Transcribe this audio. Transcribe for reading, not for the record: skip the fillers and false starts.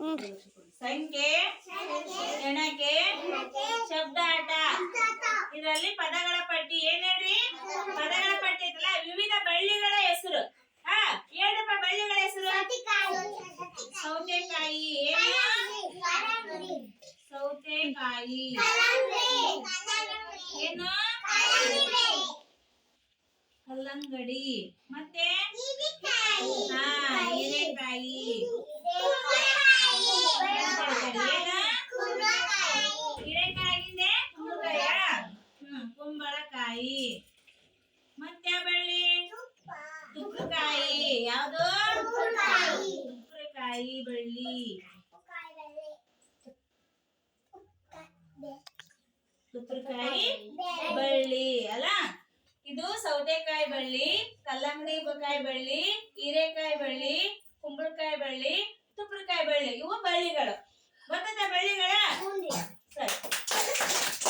ಸಂಖ್ಯೆ, ಎಣಕೆ, ಶಬ್ದಾಟ. ಇದರಲ್ಲಿ ಪದಗಳ ಪಟ್ಟಿ. ಏನ್ ಹೇಳ್ರಿ? ಪದಗಳ ಪಟ್ಟಿ ಐತಲ್ಲ, ವಿವಿಧ ಬಳ್ಳಿಗಳ ಹೆಸರು. ಹೇಳ್ರಪ್ಪ, ಬಳ್ಳಿಗಳ ಹೆಸರು. ಸೌತೆಕಾಯಿ. ಸೌತೆಕಾಯಿ. ಏನು? ಕಲ್ಲಂಗಡಿ. ಮತ್ತೆ ಹೀರೆಕಾಯಿ. ಹೀರೆಕಾಯಿಂದ ಕುಂಬಳಕಾಯ. ಕುಂಬಳಕಾಯಿ. ಮತ್ತೆ ಬಳ್ಳಿ ತುಪ್ಪಕಾಯಿ. ಯಾವುದು? ತುಪ್ಪಕಾಯಿ ಬಳ್ಳಿ. ತುಪ್ಪಕಾಯಿ ಬಳ್ಳಿ ಅಲ್ಲ. ಇದು ಸೌತೆಕಾಯಿ ಬಳ್ಳಿ, ಕಲ್ಲಂಗಡಿ ಕಾಯಿ ಬಳ್ಳಿ, ಹೀರೆಕಾಯಿ ಬಳ್ಳಿ, ಕುಂಬಳಕಾಯಿ ಬಳ್ಳಿ, ತುಪ್ಪಕಾಯಿ ಬಳ್ಳಿ. ಇವು ಬಳ್ಳಿಗಳು. ಗೊತ್ತದ